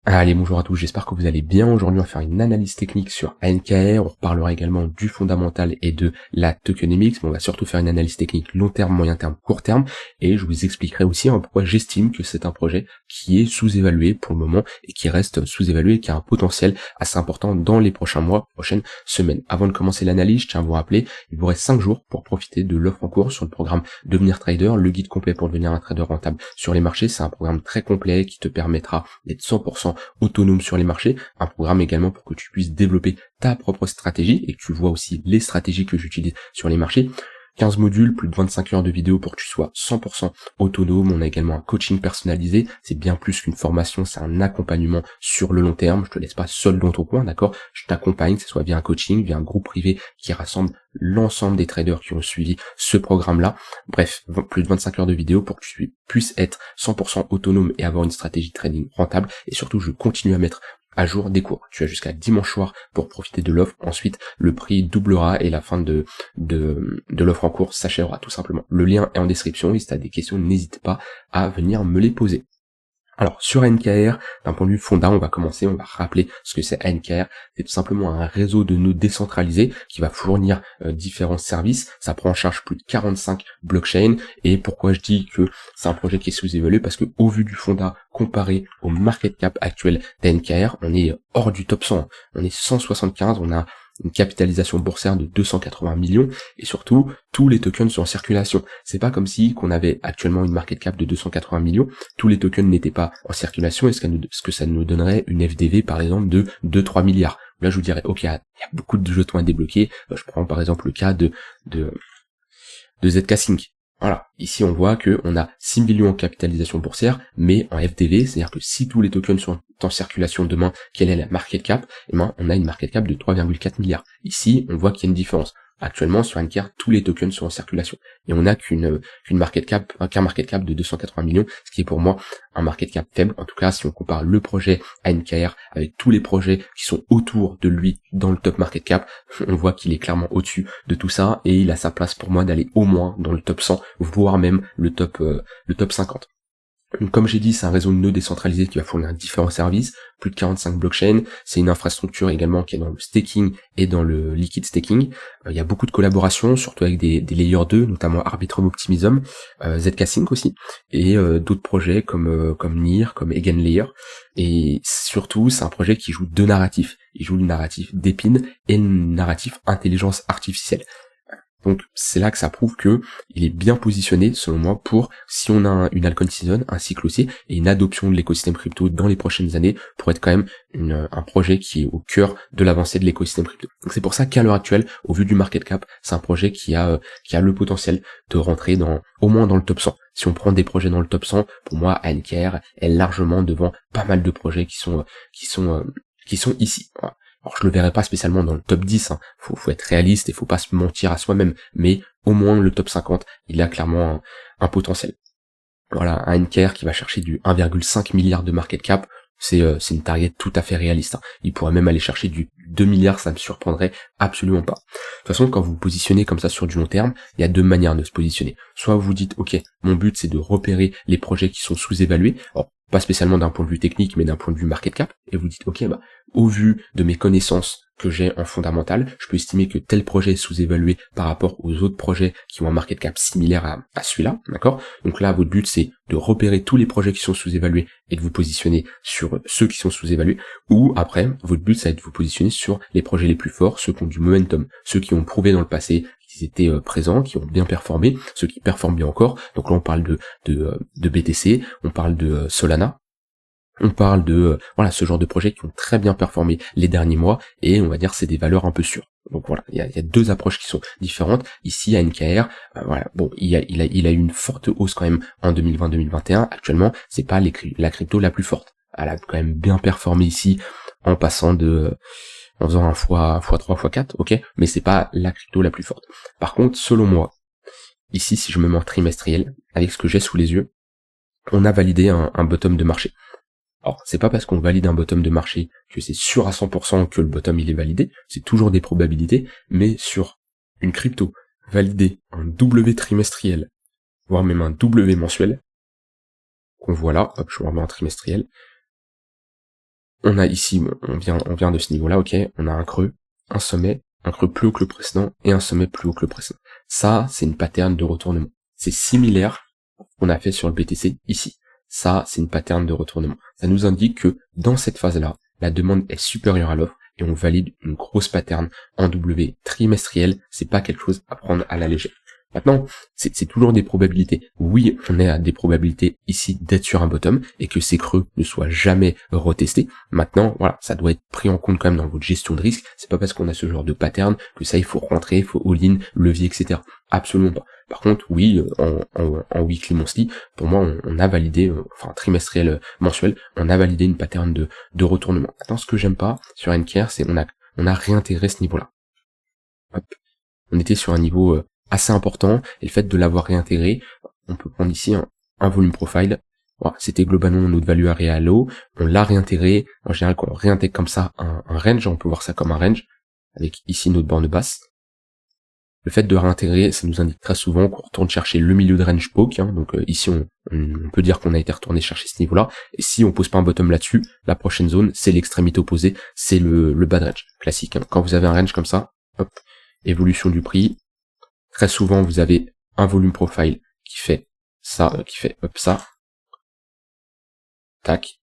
Allez, bonjour à tous, j'espère que vous allez bien. Aujourd'hui, on va faire une analyse technique sur ANKR. On reparlera également du fondamental et de la tokenomics, mais on va surtout faire une analyse technique long terme, moyen terme, court terme. Et je vous expliquerai aussi pourquoi j'estime que c'est un projet qui est sous-évalué pour le moment et qui reste sous-évalué et qui a un potentiel assez important dans les prochains mois, prochaines semaines. Avant de commencer l'analyse, je tiens à vous rappeler, il vous reste 5 jours pour profiter de l'offre en cours sur le programme Devenir Trader, le guide complet pour devenir un trader rentable sur les marchés. C'est un programme très complet qui te permettra d'être 100% autonome sur les marchés, un programme également pour que tu puisses développer ta propre stratégie et que tu vois aussi les stratégies que j'utilise sur les marchés. 15 modules, plus de 25 heures de vidéo pour que tu sois 100% autonome. On a également un coaching personnalisé. C'est bien plus qu'une formation, c'est un accompagnement sur le long terme. Je te laisse pas seul dans ton coin, d'accord? Je t'accompagne, que ce soit via un coaching, via un groupe privé qui rassemble l'ensemble des traders qui ont suivi ce programme-là. Bref, plus de 25 heures de vidéo pour que tu puisses être 100% autonome et avoir une stratégie de trading rentable. Et surtout, je continue à mettre à jour des cours. Tu as jusqu'à dimanche soir pour profiter de l'offre. Ensuite, le prix doublera et la fin de l'offre en cours s'achèvera tout simplement. Le lien est en description et si tu as des questions, n'hésite pas à venir me les poser. Alors sur ANKR, d'un point de vue fondat, on va rappeler ce que c'est ANKR. C'est tout simplement un réseau de nœuds décentralisé qui va fournir différents services. Ça prend en charge plus de 45 blockchains. Et pourquoi je dis que c'est un projet qui est sous-évalué? Parce que au vu du fondat comparé au market cap actuel d'ANKR, on est hors du top 100. On est 175, on a une capitalisation boursière de 280 millions et surtout tous les tokens sont en circulation. C'est pas comme si qu'on avait actuellement une market cap de 280 millions, tous les tokens n'étaient pas en circulation et ce que ça nous donnerait une FDV par exemple de 2-3 milliards. Là je vous dirais ok, il y a beaucoup de jetons à débloquer. Je prends par exemple le cas de ZK Sync. Voilà, ici on voit que on a 6 millions en capitalisation boursière, mais en FDV, c'est-à-dire que si tous les tokens sont en circulation demain, quelle est la market cap? Eh ben, on a une market cap de 3,4 milliards. Ici, on voit qu'il y a une différence. Actuellement, sur ANKR, tous les tokens sont en circulation. Et on n'a qu'un market cap de 280 millions, ce qui est pour moi un market cap faible. En tout cas, si on compare le projet ANKR avec tous les projets qui sont autour de lui dans le top market cap, on voit qu'il est clairement au-dessus de tout ça et il a sa place pour moi d'aller au moins dans le top 100, voire même le top 50. Donc, comme j'ai dit, c'est un réseau de nœuds décentralisé qui va fournir différents services, plus de 45 blockchains, c'est une infrastructure également qui est dans le staking et dans le liquid staking. Il y a beaucoup de collaborations, surtout avec des layers 2, notamment Arbitrum Optimism, ZK Sync aussi, et d'autres projets comme NIR, comme Eigenlayer. Et surtout, c'est un projet qui joue deux narratifs. Il joue le narratif d'épine et le narratif intelligence artificielle. Donc c'est là que ça prouve que il est bien positionné selon moi pour si on a une altcoin season, un cycle aussi et une adoption de l'écosystème crypto dans les prochaines années pour être quand même un projet qui est au cœur de l'avancée de l'écosystème crypto. Donc c'est pour ça qu'à l'heure actuelle, au vu du market cap, c'est un projet qui a le potentiel de rentrer au moins dans le top 100. Si on prend des projets dans le top 100, pour moi ANKR est largement devant pas mal de projets qui sont ici. Voilà. Alors je le verrai pas spécialement dans le top 10, hein. Faut être réaliste et faut pas se mentir à soi-même, mais au moins le top 50, il a clairement un potentiel. Voilà, un ANKR qui va chercher du 1,5 milliard de market cap, c'est une target tout à fait réaliste. Hein. Il pourrait même aller chercher du 2 milliards, ça me surprendrait absolument pas. De toute façon, quand vous vous positionnez comme ça sur du long terme, il y a deux manières de se positionner. Soit vous dites, ok, mon but c'est de repérer les projets qui sont sous-évalués, alors pas spécialement d'un point de vue technique, mais d'un point de vue market cap, et vous dites, ok, au vu de mes connaissances que j'ai en fondamental, je peux estimer que tel projet est sous-évalué par rapport aux autres projets qui ont un market cap similaire à celui-là, d'accord? Donc là, votre but, c'est de repérer tous les projets qui sont sous-évalués et de vous positionner sur ceux qui sont sous-évalués, ou après, votre but, ça va être de vous positionner sur les projets les plus forts, ceux qui ont du momentum, ceux qui ont prouvé dans le passé qu'ils étaient présents, qui ont bien performé, ceux qui performent bien encore. Donc là, on parle de BTC, on parle de Solana, on parle de ce genre de projets qui ont très bien performé les derniers mois et on va dire c'est des valeurs un peu sûres. Donc voilà, il y a deux approches qui sont différentes. Ici à NKR, il a eu une forte hausse quand même en 2020-2021. Actuellement, c'est pas la crypto la plus forte. Elle a quand même bien performé ici en passant en faisant un x3, x4, ok, mais c'est pas la crypto la plus forte. Par contre, selon moi, ici si je me mets en trimestriel, avec ce que j'ai sous les yeux, on a validé un bottom de marché. Alors, c'est pas parce qu'on valide un bottom de marché que c'est sûr à 100% que le bottom il est validé, c'est toujours des probabilités, mais sur une crypto valider un W trimestriel, voire même un W mensuel, qu'on voit là, hop, je me remets en trimestriel, on a ici, on vient de ce niveau-là, ok, on a un creux, un sommet, un creux plus haut que le précédent et un sommet plus haut que le précédent. Ça, c'est une pattern de retournement. C'est similaire qu'on a fait sur le BTC ici. Ça, c'est une pattern de retournement. Ça nous indique que dans cette phase-là, la demande est supérieure à l'offre et on valide une grosse pattern en W trimestriel. C'est pas quelque chose à prendre à la légère. Maintenant, c'est toujours des probabilités. Oui, on est à des probabilités ici d'être sur un bottom et que ces creux ne soient jamais retestés. Maintenant, voilà, ça doit être pris en compte quand même dans votre gestion de risque. C'est pas parce qu'on a ce genre de pattern que ça, il faut rentrer, il faut all-in, levier, etc. Absolument pas. Par contre, oui, en weekly monthly, pour moi, on a validé, enfin trimestriel, mensuel, on a validé une pattern de retournement. Maintenant, ce que j'aime pas sur NKR, c'est on a réintégré ce niveau-là. Hop. On était sur un niveau assez important, et le fait de l'avoir réintégré, on peut prendre ici un volume profile. Voilà, c'était globalement notre value area low, on l'a réintégré. En général, quand on réintègre comme ça un range, on peut voir ça comme un range, avec ici notre borne basse. Le fait de réintégrer, ça nous indique très souvent qu'on retourne chercher le milieu de range poke, hein, donc ici on peut dire qu'on a été retourné chercher ce niveau-là, et si on pose pas un bottom là-dessus, la prochaine zone, c'est l'extrémité opposée, c'est le bad range, classique. Hein. Quand vous avez un range comme ça, hop, évolution du prix, très souvent vous avez un volume profile qui fait ça, hop ça, tac.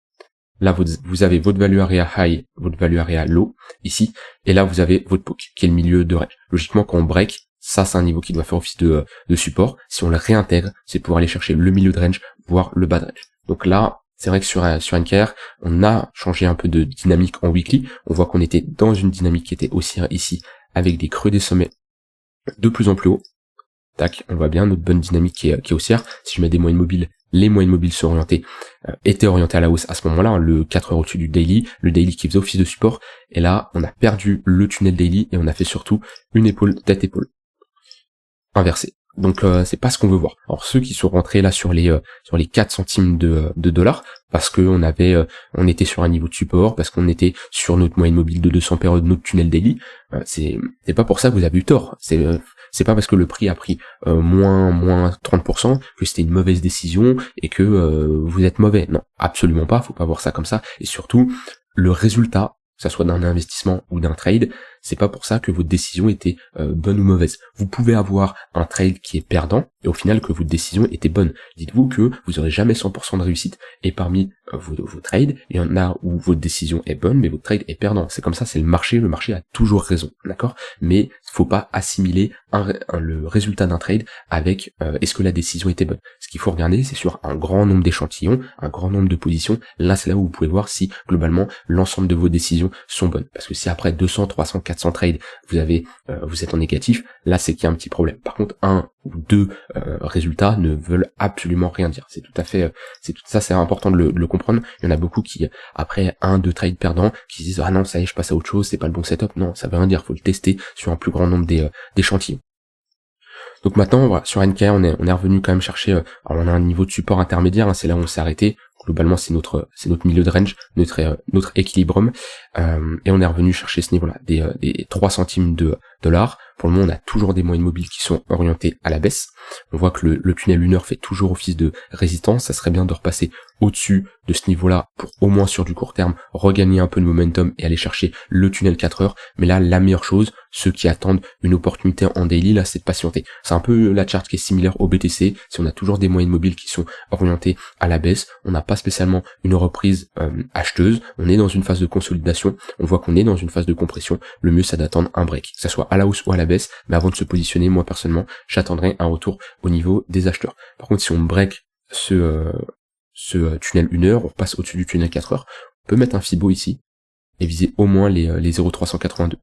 Là vous avez votre value area high, votre value area low, ici, et là vous avez votre poke, qui est le milieu de range. Logiquement quand on break, ça c'est un niveau qui doit faire office de support. Si on le réintègre, c'est pour aller chercher le milieu de range, voire le bad range. Donc là, c'est vrai que sur NKR, on a changé un peu de dynamique en weekly. On voit qu'on était dans une dynamique qui était haussière ici, avec des creux des sommets de plus en plus haut. Tac, on voit bien notre bonne dynamique qui est haussière. Si je mets des moyennes mobiles, les moyennes mobiles étaient orientées à la hausse à ce moment-là, hein, le 4 heures au-dessus du daily, le daily qui faisait office de support, et là, on a perdu le tunnel daily, et on a fait surtout une épaule, tête-épaule, inversée. Donc c'est pas ce qu'on veut voir. Alors ceux qui sont rentrés là sur les 4 centimes de dollars, parce que on était sur un niveau de support, parce qu'on était sur notre moyenne mobile de 200 périodes, notre tunnel daily, c'est pas pour ça que vous avez eu tort. C'est pas parce que le prix a pris moins 30% que c'était une mauvaise décision et que vous êtes mauvais. Non, absolument pas, faut pas voir ça comme ça. Et surtout, le résultat, que ça soit d'un investissement ou d'un trade, c'est pas pour ça que votre décision était bonne ou mauvaise. Vous pouvez avoir un trade qui est perdant et au final que votre décision était bonne. Dites-vous que vous aurez jamais 100% de réussite et parmi vos trades, il y en a où votre décision est bonne mais votre trade est perdant. C'est comme ça, c'est le marché a toujours raison, d'accord? Mais faut pas assimiler le résultat d'un trade avec est-ce que la décision était bonne. Ce qu'il faut regarder, c'est sur un grand nombre d'échantillons, un grand nombre de positions. Là, c'est là où vous pouvez voir si globalement l'ensemble de vos décisions sont bonnes. Parce que si après 200, 300, 400 trades, vous êtes en négatif, là c'est qu'il y a un petit problème. Par contre, un ou deux résultats ne veulent absolument rien dire. C'est important de le comprendre. Il y en a beaucoup qui, après 1-2 trades perdants, qui se disent ah non ça y est je passe à autre chose, c'est pas le bon setup. Non, ça veut rien dire, faut le tester sur un plus grand nombre d'échantillons. Donc maintenant, voilà, sur NKR, on est revenu quand même chercher, alors on a un niveau de support intermédiaire, hein, c'est là où on s'est arrêté. Globalement, c'est notre milieu de range, notre équilibrium, et on est revenu chercher ce niveau-là, des 3 centimes de dollars. Pour le moment, on a toujours des moyennes mobiles qui sont orientées à la baisse. On voit que le tunnel 1 heure fait toujours office de résistance. Ça serait bien de repasser au-dessus de ce niveau-là pour au moins sur du court terme regagner un peu de momentum et aller chercher le tunnel 4 heures. Mais là, la meilleure chose, ceux qui attendent une opportunité en daily, là, c'est de patienter. C'est un peu la chart qui est similaire au BTC. Si on a toujours des moyennes mobiles qui sont orientées à la baisse, on n'a pas spécialement une reprise acheteuse. On est dans une phase de consolidation. On voit qu'on est dans une phase de compression. Le mieux, c'est d'attendre un break, que ça soit à la hausse ou à la baisse. Mais avant de se positionner, moi personnellement, j'attendrai un retour au niveau des acheteurs. Par contre, si on break ce tunnel 1 heure, on passe au-dessus du tunnel 4 heures, on peut mettre un Fibo ici et viser au moins les 0,382.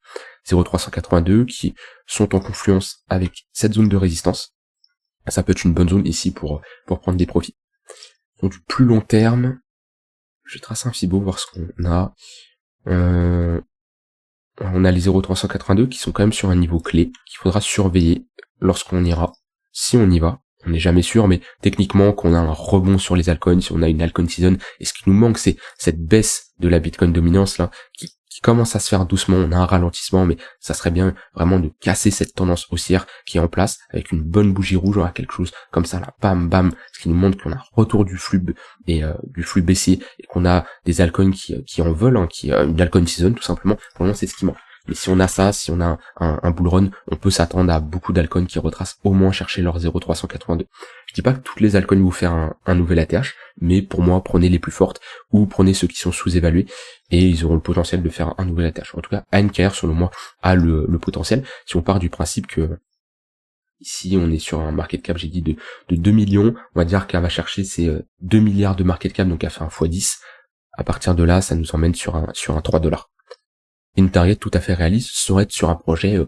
0,382 qui sont en confluence avec cette zone de résistance. Ça peut être une bonne zone ici pour prendre des profits. Donc du plus long terme, je trace un Fibo, voir ce qu'on a. On a les 0,382 qui sont quand même sur un niveau clé qu'il faudra surveiller lorsqu'on ira. Si on y va, on n'est jamais sûr, mais techniquement, qu'on a un rebond sur les altcoins, si on a une altcoin season, et ce qui nous manque, c'est cette baisse de la Bitcoin dominance là, qui qui commence à se faire doucement, on a un ralentissement, mais ça serait bien vraiment de casser cette tendance haussière qui est en place avec une bonne bougie rouge, on a quelque chose comme ça là, bam bam, ce qui nous montre qu'on a un retour du flux du flux baissier et qu'on a des altcoins qui en veulent, hein, une altcoin season tout simplement. Pour le moment c'est ce qui manque. Mais si on a ça, si on a un bull run, on peut s'attendre à beaucoup d'altcoins qui retracent au moins chercher leur 0,382. Je dis pas que toutes les altcoins vont faire un nouvel ATH, mais pour moi, prenez les plus fortes ou prenez ceux qui sont sous-évalués et ils auront le potentiel de faire un nouvel ATH. En tout cas, ANKR, selon moi, a le potentiel. Si on part du principe que ici, on est sur un market cap, j'ai dit, de 2 millions, on va dire qu'elle va chercher ses 2 milliards de market cap, donc elle fait un x10. À partir de là, ça nous emmène sur un $3. Une target tout à fait réaliste serait être sur un projet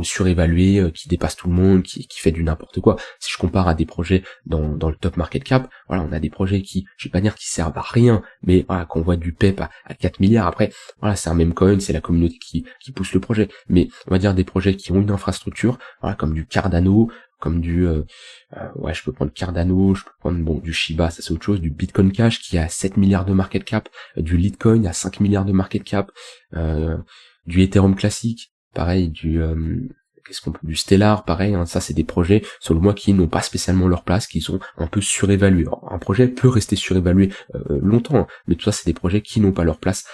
surévalué, qui dépasse tout le monde, qui fait du n'importe quoi. Si je compare à des projets dans le top market cap, voilà, on a des projets qui, je vais pas dire qui servent à rien, mais voilà, qu'on voit du PEP à 4 milliards. Après, voilà, c'est un meme coin, c'est la communauté qui pousse le projet. Mais on va dire des projets qui ont une infrastructure, voilà, comme du Cardano, comme du je peux prendre Cardano, je peux prendre du Shiba, ça c'est autre chose, du Bitcoin Cash qui a 7 milliards de market cap, du Litecoin à 5 milliards de market cap, du Ethereum classique, pareil, du Stellar, pareil, hein, ça c'est des projets, selon moi, qui n'ont pas spécialement leur place, qui sont un peu surévalués. Alors, un projet peut rester surévalué longtemps, hein, mais tout ça c'est des projets qui n'ont pas leur place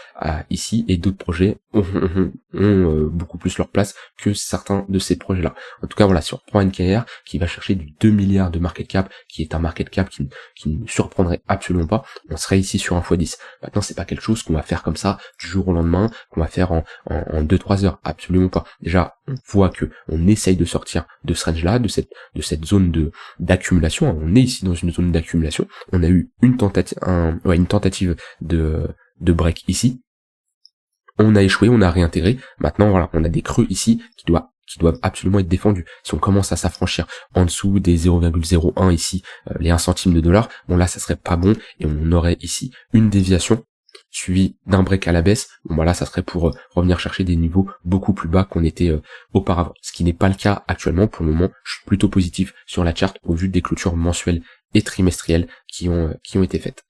ici, et d'autres projets ont beaucoup plus leur place que certains de ces projets-là. En tout cas, voilà, si on reprend NKR, qui va chercher du 2 milliards de market cap, qui est un market cap qui ne surprendrait absolument pas, on serait ici sur un x10. Maintenant, c'est pas quelque chose qu'on va faire comme ça, du jour au lendemain, qu'on va faire en 2-3 heures, absolument pas. Déjà, on voit que on essaye de sortir de ce range-là, de cette zone d'accumulation. On est ici dans une zone d'accumulation. On a eu une tentative de break ici. On a échoué, on a réintégré. Maintenant, voilà, on a des creux ici qui doivent absolument être défendus. Si on commence à s'affranchir en dessous des 0,01 ici, les 1 centime de dollar, bon là, ça serait pas bon et on aurait ici une déviation suivi d'un break à la baisse. Bon voilà, ça serait pour revenir chercher des niveaux beaucoup plus bas qu'on était auparavant. Ce qui n'est pas le cas actuellement. Pour le moment, je suis plutôt positif sur la charte au vu des clôtures mensuelles et trimestrielles qui ont été faites.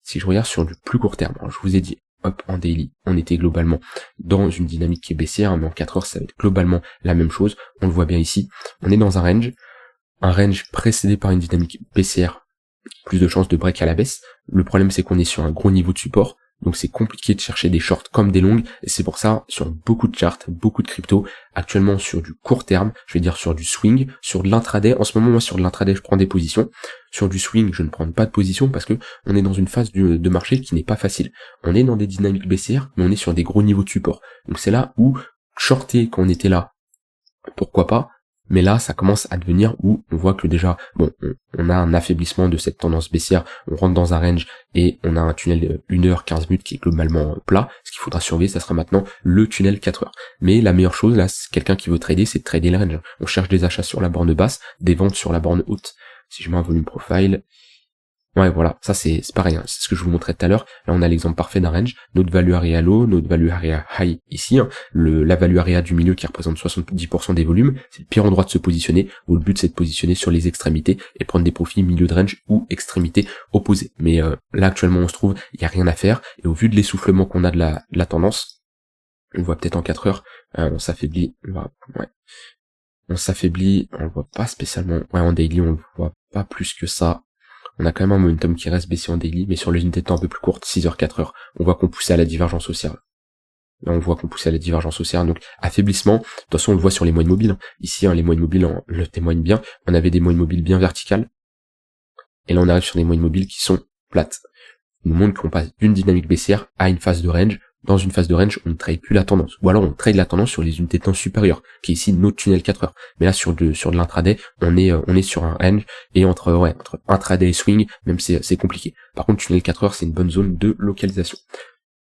Si je regarde sur du plus court terme, alors je vous ai dit, hop, en daily, on était globalement dans une dynamique qui est baissière, mais en 4 heures, ça va être globalement la même chose. On le voit bien ici. On est dans un range précédé par une dynamique baissière, plus de chances de break à la baisse. Le problème, c'est qu'on est sur un gros niveau de support. Donc c'est compliqué de chercher des shorts comme des longues, et c'est pour ça, sur beaucoup de charts, beaucoup de crypto, actuellement sur du court terme, je vais dire sur du swing, sur de l'intraday, en ce moment moi sur de l'intraday je prends des positions, sur du swing je ne prends pas de position parce que on est dans une phase de marché qui n'est pas facile. On est dans des dynamiques baissières, mais on est sur des gros niveaux de support. Donc c'est là où shorter quand on était là, pourquoi pas, mais là ça commence à devenir où on voit que déjà on a un affaiblissement de cette tendance baissière, on rentre dans un range et on a un tunnel de 1 heure 15 minutes qui est globalement plat. Ce qu'il faudra surveiller, ça sera maintenant le tunnel 4 heures. Mais la meilleure chose là, c'est quelqu'un qui veut trader, c'est de trader le range. On cherche des achats sur la borne basse, des ventes sur la borne haute. Si je mets un volume profile, ouais, voilà, ça c'est pareil, hein. C'est ce que je vous montrais tout à l'heure. Là, on a l'exemple parfait d'un range, notre value area low, notre value area high ici, hein. La value area du milieu qui représente 70% des volumes, c'est le pire endroit de se positionner, où le but c'est de positionner sur les extrémités et prendre des profits milieu de range ou extrémités opposées. Mais là, actuellement, on se trouve, il n'y a rien à faire, et au vu de l'essoufflement qu'on a de la tendance, on voit peut-être en 4 heures, on s'affaiblit, on s'affaiblit, on le voit pas spécialement, en daily, on le voit pas plus que ça. On a quand même un momentum qui reste baissier en daily, mais sur les unités de temps un peu plus courtes, 6 heures, 4 heures, on voit qu'on pousse à la divergence haussière. Là, on voit qu'on pousse à la divergence haussière, donc affaiblissement. De toute façon, on le voit sur les moyennes mobiles, hein. Ici, les moyennes mobiles le témoignent bien. On avait des moyennes mobiles bien verticales. Et là, on arrive sur des moyennes mobiles qui sont plates. Ils nous montrent qu'on passe d'une dynamique baissière à une phase de range. Dans une phase de range, on ne trade plus la tendance. Ou alors on trade la tendance sur les unités de temps supérieures, qui est ici notre tunnel 4 heures. Mais là, sur de l'intraday, on est sur un range, et entre intraday et swing, même c'est compliqué. Par contre, tunnel 4 heures, c'est une bonne zone de localisation.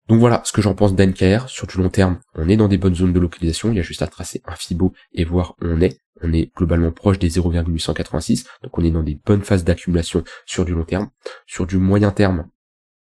Donc voilà ce que j'en pense d'NKR. Sur du long terme, on est dans des bonnes zones de localisation. Il y a juste à tracer un Fibo et voir où on est. On est globalement proche des 0,886. Donc on est dans des bonnes phases d'accumulation sur du long terme. Sur du moyen terme,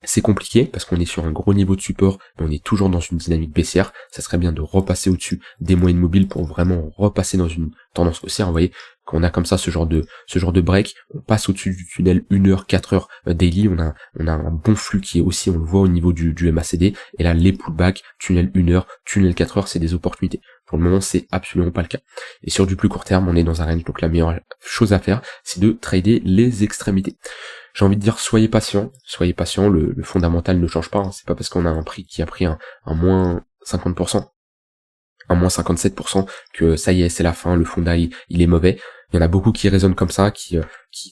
C'est compliqué parce qu'on est sur un gros niveau de support, mais on est toujours dans une dynamique baissière. Ça serait bien de repasser au-dessus des moyennes mobiles pour vraiment repasser dans une tendance haussière. Vous voyez, quand on a comme ça ce genre de break, on passe au-dessus du tunnel 1 heure, 4 heures daily, on a un bon flux qui est aussi, on le voit au niveau du MACD, et là les pullbacks, tunnel 1 heure, tunnel 4 heures, c'est des opportunités. Pour le moment, c'est absolument pas le cas. Et sur du plus court terme, on est dans un range, donc la meilleure chose à faire, c'est de trader les extrémités. J'ai envie de dire, soyez patient, le fondamental ne change pas, hein. C'est pas parce qu'on a un prix qui a pris un moins 50%, un moins 57%, que ça y est, c'est la fin, le fonda il est mauvais. Il y en a beaucoup qui raisonnent comme ça, qui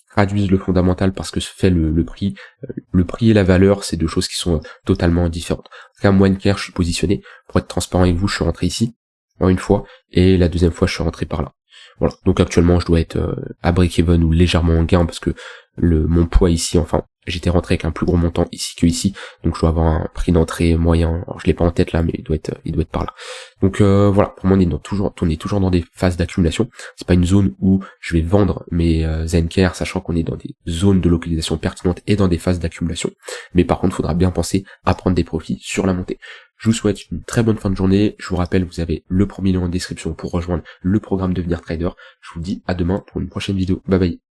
traduisent le fondamental parce que fait le prix. Le prix et la valeur, c'est deux choses qui sont totalement différentes. En tout cas, moi, je suis positionné. Pour être transparent avec vous, je suis rentré ici, une fois, et la deuxième fois, je suis rentré par là. Voilà, donc actuellement je dois être à break-even ou légèrement en gain parce que mon poids ici, enfin j'étais rentré avec un plus gros montant ici que ici, donc je dois avoir un prix d'entrée moyen, alors je l'ai pas en tête là, mais il doit être par là. Donc voilà, pour moi on est toujours dans des phases d'accumulation. C'est pas une zone où je vais vendre mes Zenker, sachant qu'on est dans des zones de localisation pertinentes et dans des phases d'accumulation, mais par contre il faudra bien penser à prendre des profits sur la montée. Je vous souhaite une très bonne fin de journée. Je vous rappelle, vous avez le premier lien en description pour rejoindre le programme Devenir Trader. Je vous dis à demain pour une prochaine vidéo. Bye bye.